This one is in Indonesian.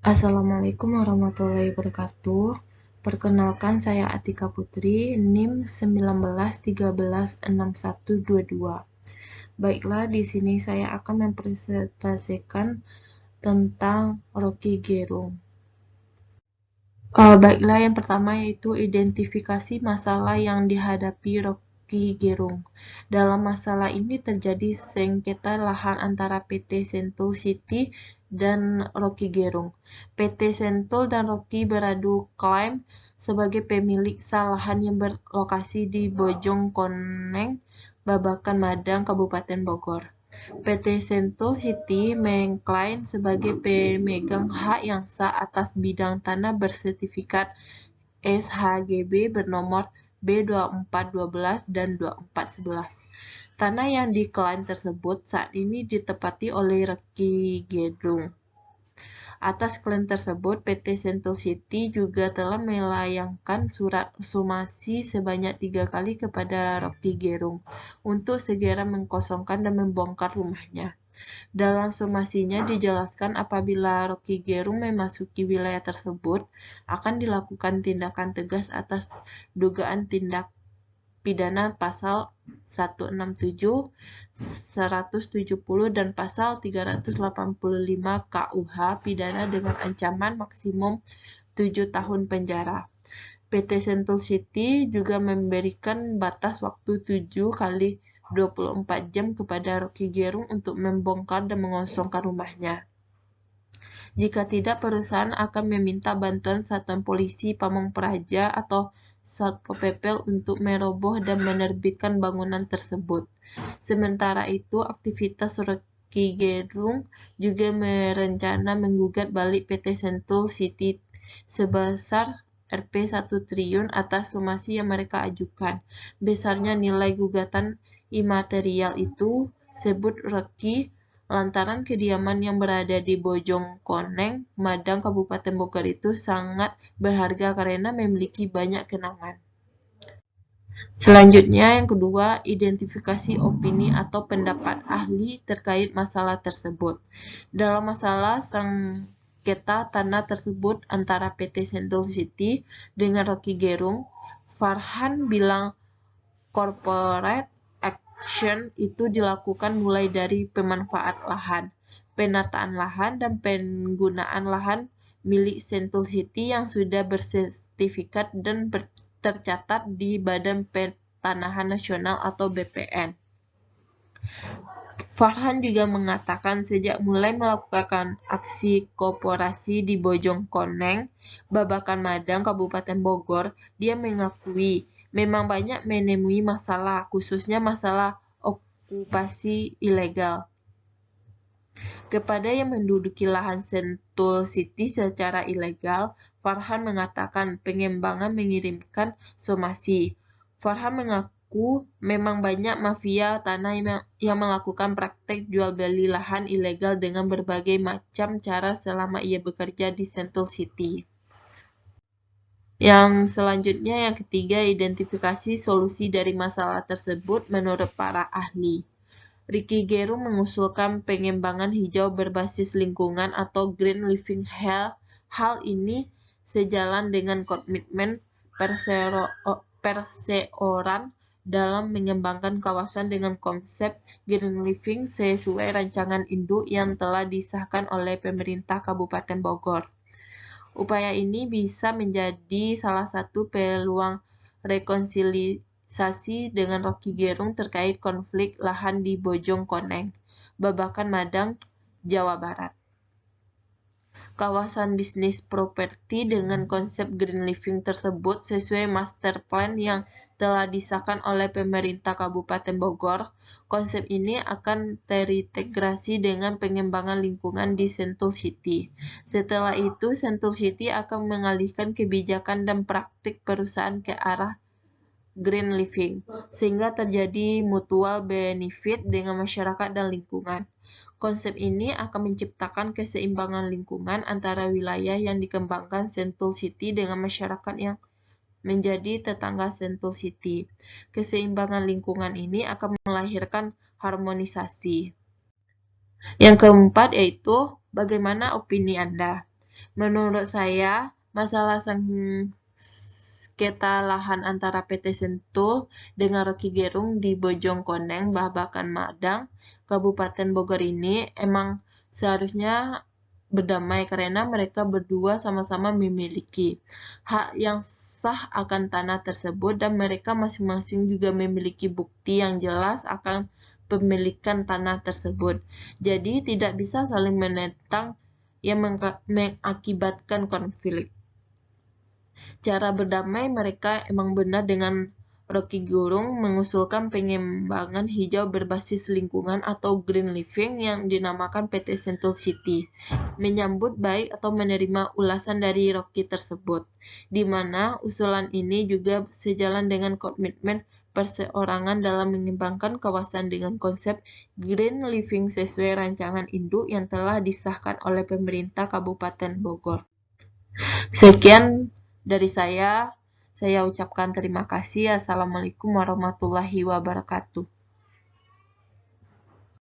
Assalamualaikum warahmatullahi wabarakatuh. Perkenalkan, saya Atika Putri, NIM 19136122. Baiklah, di sini saya akan mempresentasikan tentang Rocky Gerung. Baiklah, yang pertama yaitu identifikasi masalah yang dihadapi Rocky Gerung. Dalam masalah ini terjadi sengketa lahan antara PT Sentul City dan Rocky Gerung. PT Sentul dan Rocky beradu klaim sebagai pemilik sah lahan yang berlokasi di Bojongkoneng, Babakan Madang, Kabupaten Bogor. PT Sentul City mengklaim sebagai pemegang hak yang sah atas bidang tanah bersertifikat SHGB bernomor B2412 dan 2411. Tanah yang diklaim tersebut saat ini ditepati oleh Rocky Gerung. Atas klaim tersebut, PT Sentul City juga telah melayangkan surat somasi sebanyak 3 kali kepada Rocky Gerung untuk segera mengkosongkan dan membongkar rumahnya. Dalam somasinya dijelaskan apabila Rocky Gerung memasuki wilayah tersebut, akan dilakukan tindakan tegas atas dugaan tindak pidana pasal 167, 170, dan pasal 385 KUH pidana dengan ancaman maksimum 7 tahun penjara. PT Sentul City juga memberikan batas waktu 7 kali 24 jam kepada Rocky Gerung untuk membongkar dan mengosongkan rumahnya. Jika tidak, perusahaan akan meminta bantuan Satuan Polisi Pamong Praja atau Satpol PP untuk meroboh dan menerbitkan bangunan tersebut. Sementara itu, aktivitas Rocky Gerung juga merencana menggugat balik PT Sentul City sebesar Rp1 triliun atas somasi yang mereka ajukan. Besarnya nilai gugatan imaterial itu sebut Rocky lantaran kediaman yang berada di Bojongkoneng, Madang, Kabupaten Bogor itu sangat berharga karena memiliki banyak kenangan. Selanjutnya, yang kedua, identifikasi opini atau pendapat ahli terkait masalah tersebut. Dalam masalah sengketa tanah tersebut antara PT Sentul City dengan Rocky Gerung, Farhan bilang corporate action itu dilakukan mulai dari pemanfaat lahan, penataan lahan, dan penggunaan lahan milik Sentul City yang sudah bersertifikat dan tercatat di Badan Pertanahan Nasional atau BPN. Farhan juga mengatakan sejak mulai melakukan aksi koperasi di Bojongkoneng, Babakan Madang, Kabupaten Bogor, dia mengakui memang banyak menemui masalah, khususnya masalah okupasi ilegal. Kepada yang menduduki lahan Sentul City secara ilegal, Farhan mengatakan pengembangan mengirimkan somasi. Farhan mengaku memang banyak mafia tanah yang melakukan praktek jual beli lahan ilegal dengan berbagai macam cara selama ia bekerja di Sentul City. Yang selanjutnya, yang ketiga, identifikasi solusi dari masalah tersebut menurut para ahli. Rocky Gerung mengusulkan pengembangan hijau berbasis lingkungan atau green living. Hal ini sejalan dengan komitmen perseoran dalam mengembangkan kawasan dengan konsep green living sesuai rancangan induk yang telah disahkan oleh pemerintah Kabupaten Bogor. Upaya ini bisa menjadi salah satu peluang rekonsiliasi dengan Rocky Gerung terkait konflik lahan di Bojongkoneng, Babakan Madang, Jawa Barat. Kawasan bisnis properti dengan konsep green living tersebut sesuai master plan yang telah disahkan oleh pemerintah Kabupaten Bogor. Konsep ini akan terintegrasi dengan pengembangan lingkungan di Sentul City. Setelah itu, Sentul City akan mengalihkan kebijakan dan praktik perusahaan ke arah green living, sehingga terjadi mutual benefit dengan masyarakat dan lingkungan. Konsep ini akan menciptakan keseimbangan lingkungan antara wilayah yang dikembangkan Sentul City dengan masyarakat yang menjadi tetangga Sentul City. Keseimbangan lingkungan ini akan melahirkan harmonisasi. Yang keempat yaitu bagaimana opini Anda? Menurut saya, masalah sengketa lahan antara PT Sentul dengan Rocky Gerung di Bojongkoneng, Babakan, Madang, Kabupaten Bogor ini emang seharusnya berdamai karena mereka berdua sama-sama memiliki hak yang sah akan tanah tersebut dan mereka masing-masing juga memiliki bukti yang jelas akan pemilikan tanah tersebut. Jadi tidak bisa saling menentang yang mengakibatkan konflik. Cara berdamai mereka emang benar dengan Rocky Gerung mengusulkan pengembangan hijau berbasis lingkungan atau green living yang dinamakan PT Sentul City. Menyambut baik atau menerima ulasan dari Rocky tersebut, di mana usulan ini juga sejalan dengan komitmen perseorangan dalam mengembangkan kawasan dengan konsep green living sesuai rancangan induk yang telah disahkan oleh pemerintah Kabupaten Bogor. Sekian dari saya ucapkan terima kasih. Assalamualaikum warahmatullahi wabarakatuh.